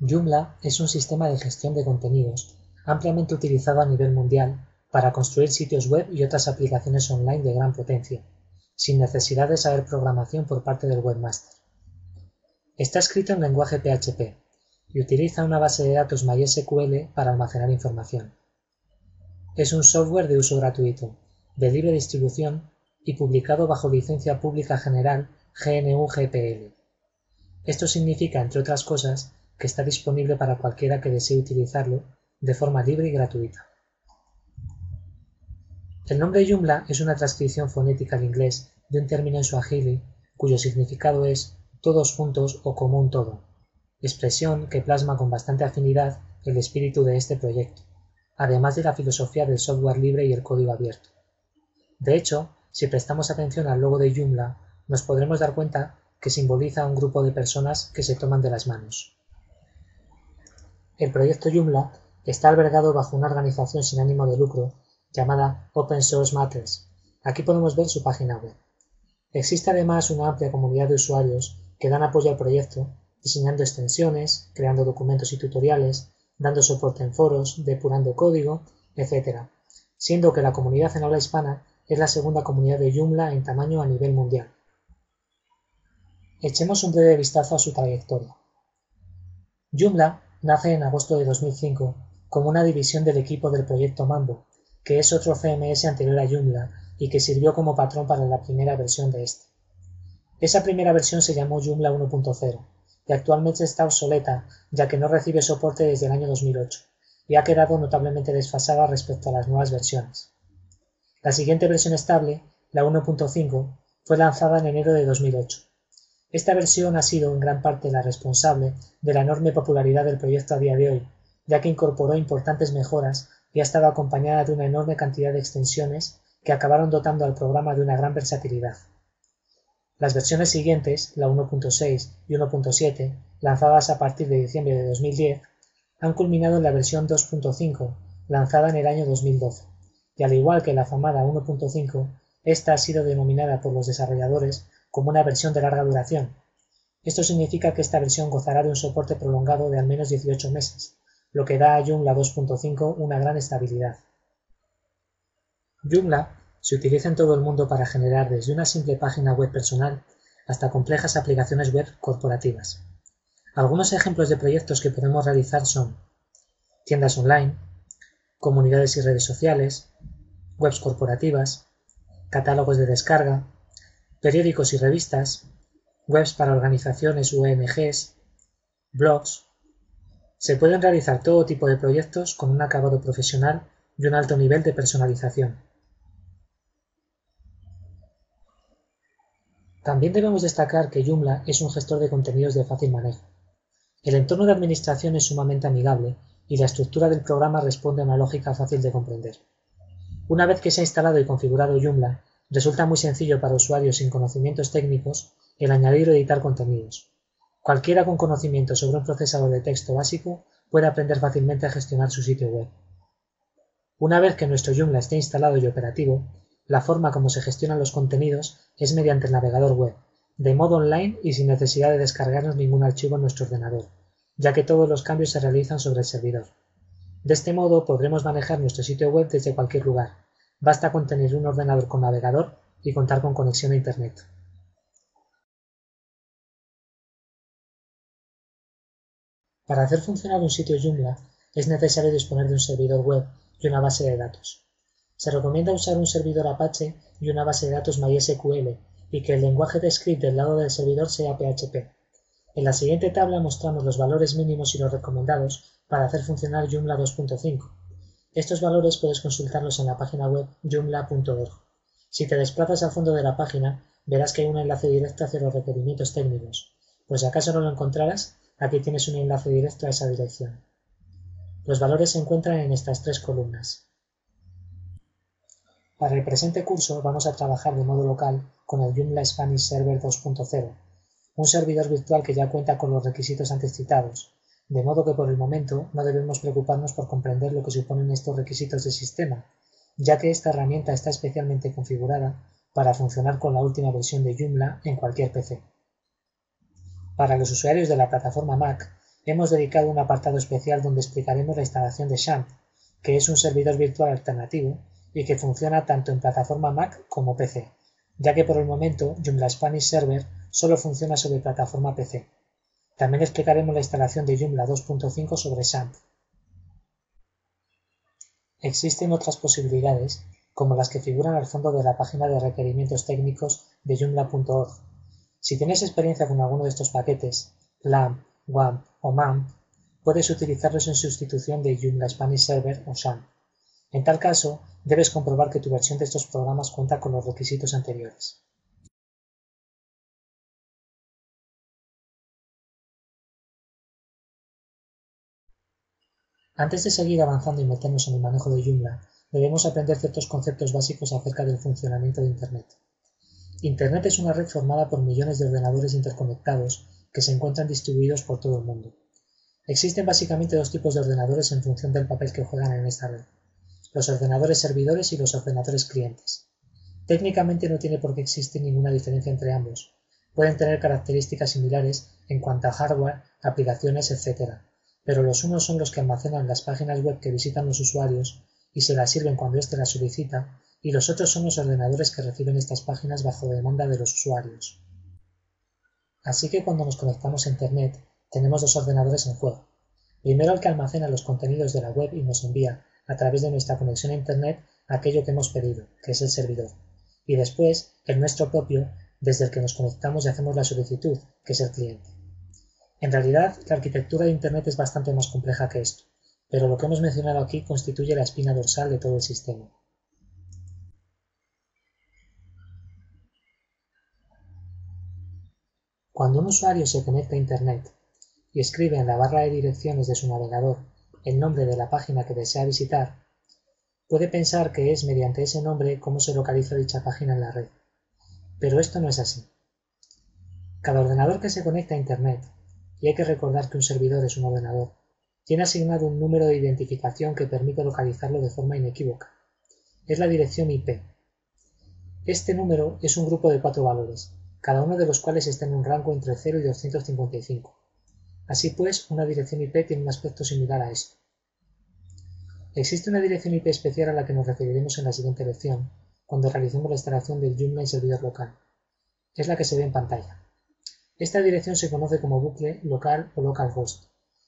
Joomla es un sistema de gestión de contenidos ampliamente utilizado a nivel mundial para construir sitios web y otras aplicaciones online de gran potencia, sin necesidad de saber programación por parte del webmaster. Está escrito en lenguaje PHP y utiliza una base de datos MySQL para almacenar información. Es un software de uso gratuito, de libre distribución y publicado bajo licencia pública general GNU-GPL. Esto significa, entre otras cosas, que está disponible para cualquiera que desee utilizarlo de forma libre y gratuita. El nombre Joomla es una transcripción fonética al inglés de un término en suajili cuyo significado es todos juntos o como un todo, expresión que plasma con bastante afinidad el espíritu de este proyecto, además de la filosofía del software libre y el código abierto. De hecho, si prestamos atención al logo de Joomla, nos podremos dar cuenta que simboliza a un grupo de personas que se toman de las manos. El proyecto Joomla está albergado bajo una organización sin ánimo de lucro llamada Open Source Matters. Aquí podemos ver su página web. Existe además una amplia comunidad de usuarios que dan apoyo al proyecto, diseñando extensiones, creando documentos y tutoriales, dando soporte en foros, depurando código, etc., siendo que la comunidad en habla hispana es la segunda comunidad de Joomla en tamaño a nivel mundial. Echemos un breve vistazo a su trayectoria. Joomla nace en agosto de 2005 como una división del equipo del proyecto Mambo, que es otro CMS anterior a Joomla y que sirvió como patrón para la primera versión de este. Esa primera versión se llamó Joomla 1.0 y actualmente está obsoleta ya que no recibe soporte desde el año 2008 y ha quedado notablemente desfasada respecto a las nuevas versiones. La siguiente versión estable, la 1.5, fue lanzada en enero de 2008. Esta versión ha sido en gran parte la responsable de la enorme popularidad del proyecto a día de hoy, ya que incorporó importantes mejoras y ha estado acompañada de una enorme cantidad de extensiones que acabaron dotando al programa de una gran versatilidad. Las versiones siguientes, la 1.6 y 1.7, lanzadas a partir de diciembre de 2010, han culminado en la versión 2.5, lanzada en el año 2012, y al igual que la afamada 1.5, esta ha sido denominada por los desarrolladores como una versión de larga duración. Esto significa que esta versión gozará de un soporte prolongado de al menos 18 meses, lo que da a Joomla 2.5 una gran estabilidad. Joomla se utiliza en todo el mundo para generar desde una simple página web personal hasta complejas aplicaciones web corporativas. Algunos ejemplos de proyectos que podemos realizar son tiendas online, comunidades y redes sociales, webs corporativas, catálogos de descarga, periódicos y revistas, webs para organizaciones u ONGs, blogs. Se pueden realizar todo tipo de proyectos con un acabado profesional y un alto nivel de personalización. También debemos destacar que Joomla es un gestor de contenidos de fácil manejo. El entorno de administración es sumamente amigable y la estructura del programa responde a una lógica fácil de comprender. Una vez que se ha instalado y configurado Joomla, resulta muy sencillo para usuarios sin conocimientos técnicos el añadir o editar contenidos. Cualquiera con conocimiento sobre un procesador de texto básico puede aprender fácilmente a gestionar su sitio web. Una vez que nuestro Joomla esté instalado y operativo, la forma como se gestionan los contenidos es mediante el navegador web, de modo online y sin necesidad de descargarnos ningún archivo en nuestro ordenador, ya que todos los cambios se realizan sobre el servidor. De este modo podremos manejar nuestro sitio web desde cualquier lugar. Basta con tener un ordenador con navegador y contar con conexión a Internet. Para hacer funcionar un sitio Joomla es necesario disponer de un servidor web y una base de datos. Se recomienda usar un servidor Apache y una base de datos MySQL y que el lenguaje de script del lado del servidor sea PHP. En la siguiente tabla mostramos los valores mínimos y los recomendados para hacer funcionar Joomla 2.5. Estos valores puedes consultarlos en la página web joomla.org. Si te desplazas al fondo de la página, verás que hay un enlace directo hacia los requerimientos técnicos. Por si acaso no lo encontraras, aquí tienes un enlace directo a esa dirección. Los valores se encuentran en estas tres columnas. Para el presente curso vamos a trabajar de modo local con el Joomla Spanish Server 2.0, un servidor virtual que ya cuenta con los requisitos antes citados, de modo que por el momento no debemos preocuparnos por comprender lo que suponen estos requisitos de sistema, ya que esta herramienta está especialmente configurada para funcionar con la última versión de Joomla en cualquier PC. Para los usuarios de la plataforma Mac, hemos dedicado un apartado especial donde explicaremos la instalación de XAMPP, que es un servidor virtual alternativo y que funciona tanto en plataforma Mac como PC, ya que por el momento Joomla Spanish Server solo funciona sobre plataforma PC. También explicaremos la instalación de Joomla 2.5 sobre XAMPP. Existen otras posibilidades, como las que figuran al fondo de la página de requerimientos técnicos de joomla.org. Si tienes experiencia con alguno de estos paquetes, LAMP, WAMP o MAMP, puedes utilizarlos en sustitución de Joomla Spanish Server o XAMPP. En tal caso, debes comprobar que tu versión de estos programas cuenta con los requisitos anteriores. Antes de seguir avanzando y meternos en el manejo de Joomla, debemos aprender ciertos conceptos básicos acerca del funcionamiento de Internet. Internet es una red formada por millones de ordenadores interconectados que se encuentran distribuidos por todo el mundo. Existen básicamente dos tipos de ordenadores en función del papel que juegan en esta red: los ordenadores servidores y los ordenadores clientes. Técnicamente no tiene por qué existir ninguna diferencia entre ambos. Pueden tener características similares en cuanto a hardware, aplicaciones, etc. Pero los unos son los que almacenan las páginas web que visitan los usuarios y se las sirven cuando éste las solicita, y los otros son los ordenadores que reciben estas páginas bajo demanda de los usuarios. Así que cuando nos conectamos a Internet, tenemos dos ordenadores en juego. Primero el que almacena los contenidos de la web y nos envía, a través de nuestra conexión a Internet, aquello que hemos pedido, que es el servidor. Y después, el nuestro propio, desde el que nos conectamos y hacemos la solicitud, que es el cliente. En realidad, la arquitectura de Internet es bastante más compleja que esto, pero lo que hemos mencionado aquí constituye la espina dorsal de todo el sistema. Cuando un usuario se conecta a Internet y escribe en la barra de direcciones de su navegador el nombre de la página que desea visitar, puede pensar que es mediante ese nombre cómo se localiza dicha página en la red. Pero esto no es así. Cada ordenador que se conecta a Internet, y hay que recordar que un servidor es un ordenador, tiene asignado un número de identificación que permite localizarlo de forma inequívoca. Es la dirección IP. Este número es un grupo de 4 valores, cada uno de los cuales está en un rango entre 0 y 255. Así pues, una dirección IP tiene un aspecto similar a esto. Existe una dirección IP especial a la que nos referiremos en la siguiente lección, cuando realicemos la instalación del Joomla en servidor local. Es la que se ve en pantalla. Esta dirección se conoce como bucle local o localhost.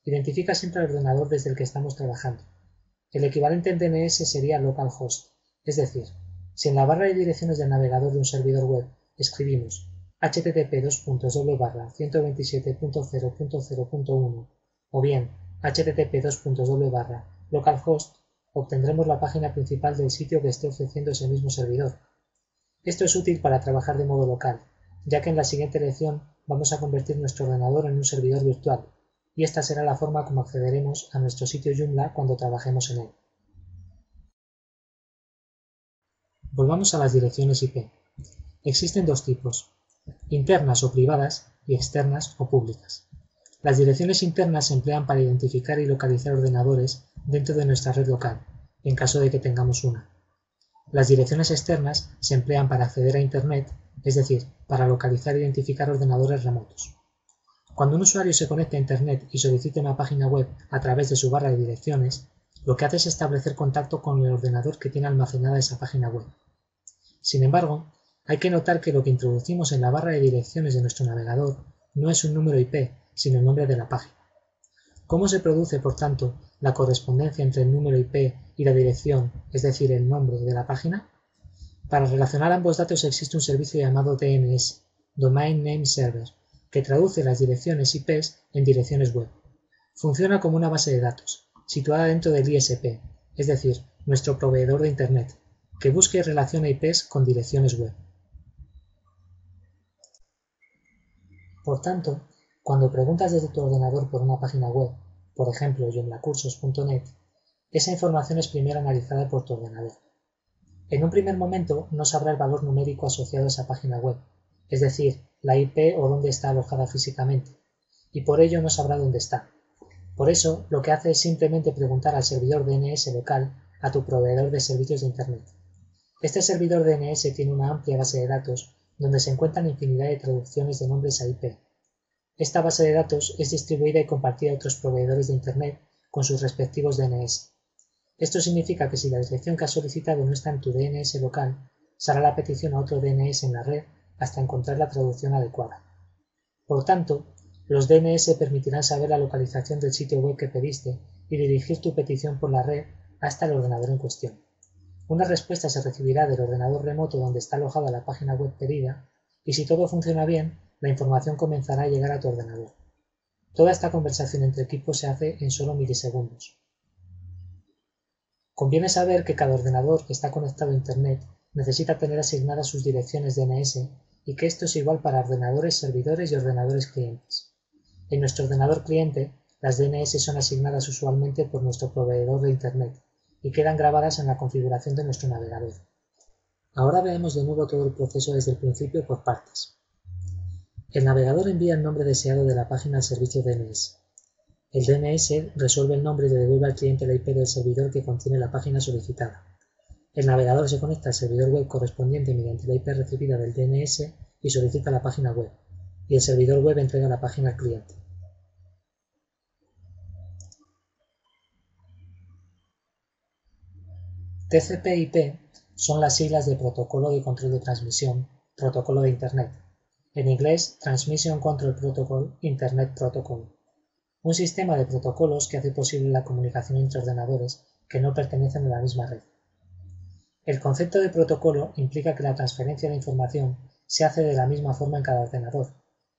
Identifica siempre al ordenador desde el que estamos trabajando. El equivalente en DNS sería localhost, es decir, si en la barra de direcciones del navegador de un servidor web escribimos http://127.0.0.1 o bien http://localhost, obtendremos la página principal del sitio que esté ofreciendo ese mismo servidor. Esto es útil para trabajar de modo local, ya que en la siguiente lección vamos a convertir nuestro ordenador en un servidor virtual, y esta será la forma como accederemos a nuestro sitio Joomla cuando trabajemos en él. Volvamos a las direcciones IP. Existen dos tipos: internas o privadas y externas o públicas. Las direcciones internas se emplean para identificar y localizar ordenadores dentro de nuestra red local, en caso de que tengamos una. Las direcciones externas se emplean para acceder a Internet, es decir, para localizar e identificar ordenadores remotos. Cuando un usuario se conecta a Internet y solicita una página web a través de su barra de direcciones, lo que hace es establecer contacto con el ordenador que tiene almacenada esa página web. Sin embargo, hay que notar que lo que introducimos en la barra de direcciones de nuestro navegador no es un número IP, sino el nombre de la página. ¿Cómo se produce, por tanto, la correspondencia entre el número IP y la dirección, es decir, el nombre de la página? Para relacionar ambos datos existe un servicio llamado DNS, Domain Name Server, que traduce las direcciones IPs en direcciones web. Funciona como una base de datos, situada dentro del ISP, es decir, nuestro proveedor de Internet, que busca y relaciona IPs con direcciones web. Por tanto, cuando preguntas desde tu ordenador por una página web, por ejemplo joomlacursos.net, esa información es primero analizada por tu ordenador. En un primer momento no sabrá el valor numérico asociado a esa página web, es decir, la IP o dónde está alojada físicamente, y por ello no sabrá dónde está. Por eso, lo que hace es simplemente preguntar al servidor DNS local a tu proveedor de servicios de Internet. Este servidor DNS tiene una amplia base de datos donde se encuentran infinidad de traducciones de nombres a IP. Esta base de datos es distribuida y compartida a otros proveedores de Internet con sus respectivos DNS. Esto significa que si la dirección que has solicitado no está en tu DNS local, se hará la petición a otro DNS en la red hasta encontrar la traducción adecuada. Por tanto, los DNS permitirán saber la localización del sitio web que pediste y dirigir tu petición por la red hasta el ordenador en cuestión. Una respuesta se recibirá del ordenador remoto donde está alojada la página web pedida y si todo funciona bien, la información comenzará a llegar a tu ordenador. Toda esta conversación entre equipos se hace en solo milisegundos. Conviene saber que cada ordenador que está conectado a Internet necesita tener asignadas sus direcciones DNS y que esto es igual para ordenadores servidores y ordenadores clientes. En nuestro ordenador cliente, las DNS son asignadas usualmente por nuestro proveedor de Internet y quedan grabadas en la configuración de nuestro navegador. Ahora veamos de nuevo todo el proceso desde el principio por partes. El navegador envía el nombre deseado de la página al servicio DNS. El DNS resuelve el nombre y le devuelve al cliente la IP del servidor que contiene la página solicitada. El navegador se conecta al servidor web correspondiente mediante la IP recibida del DNS y solicita la página web, y el servidor web entrega la página al cliente. TCP/IP son las siglas de Protocolo de Control de Transmisión, Protocolo de Internet. En inglés, Transmission Control Protocol, Internet Protocol. Un sistema de protocolos que hace posible la comunicación entre ordenadores que no pertenecen a la misma red. El concepto de protocolo implica que la transferencia de información se hace de la misma forma en cada ordenador,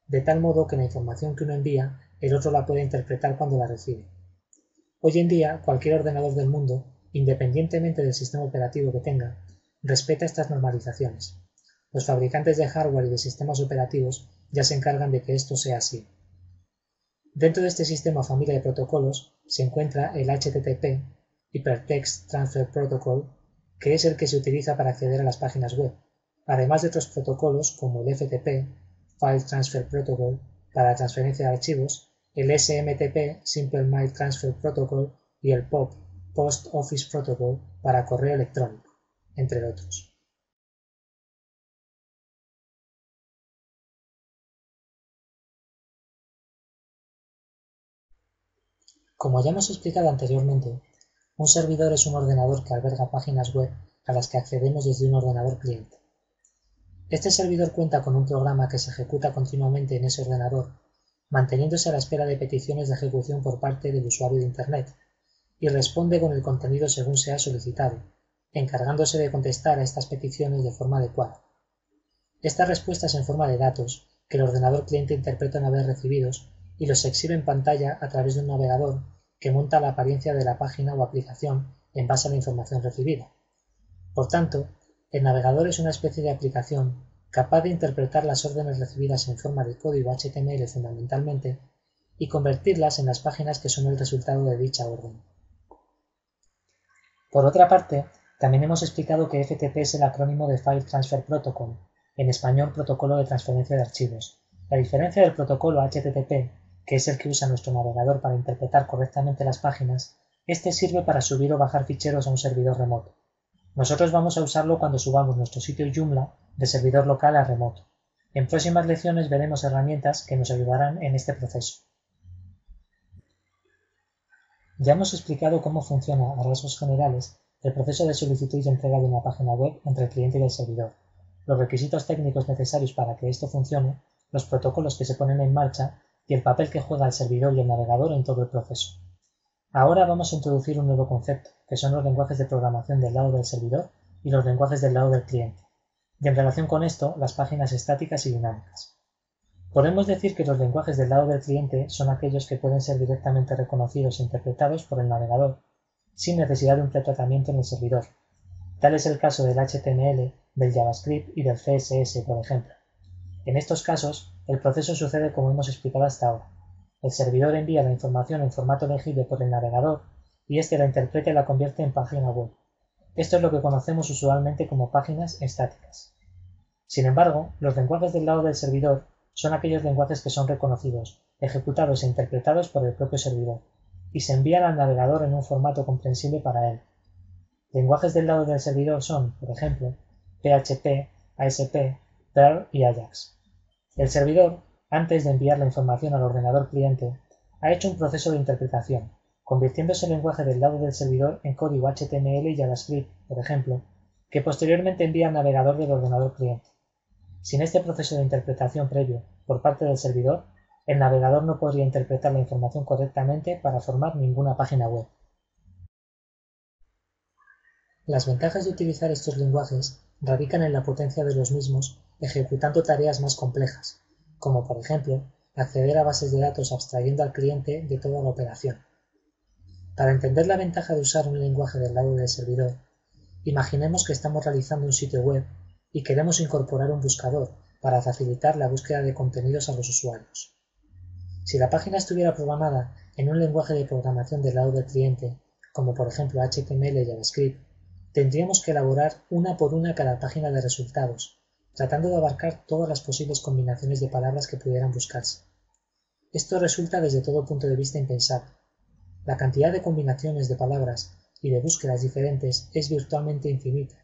de tal modo que la información que uno envía, el otro la puede interpretar cuando la recibe. Hoy en día, cualquier ordenador del mundo, independientemente del sistema operativo que tenga, respeta estas normalizaciones. Los fabricantes de hardware y de sistemas operativos ya se encargan de que esto sea así. Dentro de este sistema o familia de protocolos se encuentra el HTTP, Hypertext Transfer Protocol, que es el que se utiliza para acceder a las páginas web, además de otros protocolos como el FTP, File Transfer Protocol, para la transferencia de archivos, el SMTP, Simple Mail Transfer Protocol, y el POP, Post Office Protocol, para correo electrónico, entre otros. Como ya hemos explicado anteriormente, un servidor es un ordenador que alberga páginas web a las que accedemos desde un ordenador cliente. Este servidor cuenta con un programa que se ejecuta continuamente en ese ordenador, manteniéndose a la espera de peticiones de ejecución por parte del usuario de Internet, y responde con el contenido según sea solicitado, encargándose de contestar a estas peticiones de forma adecuada. Esta respuesta es en forma de datos, que el ordenador cliente interpreta una vez recibidos y los exhibe en pantalla a través de un navegador que monta la apariencia de la página o aplicación en base a la información recibida. Por tanto, el navegador es una especie de aplicación capaz de interpretar las órdenes recibidas en forma de código HTML fundamentalmente y convertirlas en las páginas que son el resultado de dicha orden. Por otra parte, también hemos explicado que FTP es el acrónimo de File Transfer Protocol, en español Protocolo de Transferencia de Archivos. La diferencia del protocolo HTTP, que es el que usa nuestro navegador para interpretar correctamente las páginas, este sirve para subir o bajar ficheros a un servidor remoto. Nosotros vamos a usarlo cuando subamos nuestro sitio Joomla de servidor local a remoto. En próximas lecciones veremos herramientas que nos ayudarán en este proceso. Ya hemos explicado cómo funciona, a rasgos generales, el proceso de solicitud y entrega de una página web entre el cliente y el servidor, los requisitos técnicos necesarios para que esto funcione, los protocolos que se ponen en marcha y el papel que juega el servidor y el navegador en todo el proceso. Ahora vamos a introducir un nuevo concepto, que son los lenguajes de programación del lado del servidor y los lenguajes del lado del cliente, y en relación con esto, las páginas estáticas y dinámicas. Podemos decir que los lenguajes del lado del cliente son aquellos que pueden ser directamente reconocidos e interpretados por el navegador, sin necesidad de un pretratamiento en el servidor. Tal es el caso del HTML, del JavaScript y del CSS, por ejemplo. En estos casos, el proceso sucede como hemos explicado hasta ahora. El servidor envía la información en formato legible por el navegador y éste la interpreta y la convierte en página web. Esto es lo que conocemos usualmente como páginas estáticas. Sin embargo, los lenguajes del lado del servidor son aquellos lenguajes que son reconocidos, ejecutados e interpretados por el propio servidor, y se envían al navegador en un formato comprensible para él. Lenguajes del lado del servidor son, por ejemplo, PHP, ASP, Perl y Ajax. El servidor antes de enviar la información al ordenador cliente, ha hecho un proceso de interpretación, convirtiéndose el lenguaje del lado del servidor en código HTML y JavaScript, por ejemplo, que posteriormente envía al navegador del ordenador cliente. Sin este proceso de interpretación previo por parte del servidor, el navegador no podría interpretar la información correctamente para formar ninguna página web. Las ventajas de utilizar estos lenguajes radican en la potencia de los mismos ejecutando tareas más complejas, como por ejemplo acceder a bases de datos abstrayendo al cliente de toda la operación. Para entender la ventaja de usar un lenguaje del lado del servidor, imaginemos que estamos realizando un sitio web y queremos incorporar un buscador para facilitar la búsqueda de contenidos a los usuarios. Si la página estuviera programada en un lenguaje de programación del lado del cliente, como por ejemplo HTML y JavaScript, tendríamos que elaborar una por una cada página de resultados, tratando de abarcar todas las posibles combinaciones de palabras que pudieran buscarse. Esto resulta desde todo punto de vista impensable. La cantidad de combinaciones de palabras y de búsquedas diferentes es virtualmente infinita,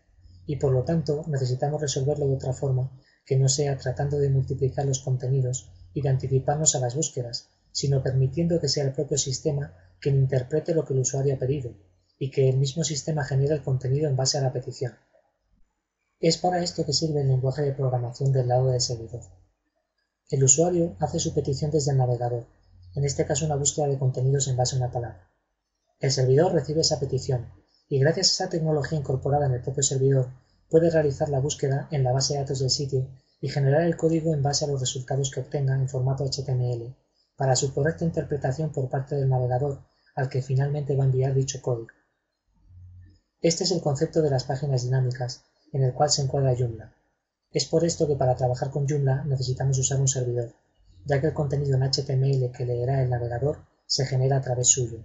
y por lo tanto necesitamos resolverlo de otra forma que no sea tratando de multiplicar los contenidos y de anticiparnos a las búsquedas, sino permitiendo que sea el propio sistema quien interprete lo que el usuario ha pedido, y que el mismo sistema genere el contenido en base a la petición. Es para esto que sirve el lenguaje de programación del lado del servidor. El usuario hace su petición desde el navegador, en este caso una búsqueda de contenidos en base a una palabra. El servidor recibe esa petición, y gracias a esa tecnología incorporada en el propio servidor, puede realizar la búsqueda en la base de datos del sitio y generar el código en base a los resultados que obtenga en formato HTML, para su correcta interpretación por parte del navegador al que finalmente va a enviar dicho código. Este es el concepto de las páginas dinámicas, en el cual se encuadra Joomla. Es por esto que para trabajar con Joomla necesitamos usar un servidor, ya que el contenido en HTML que leerá el navegador se genera a través suyo,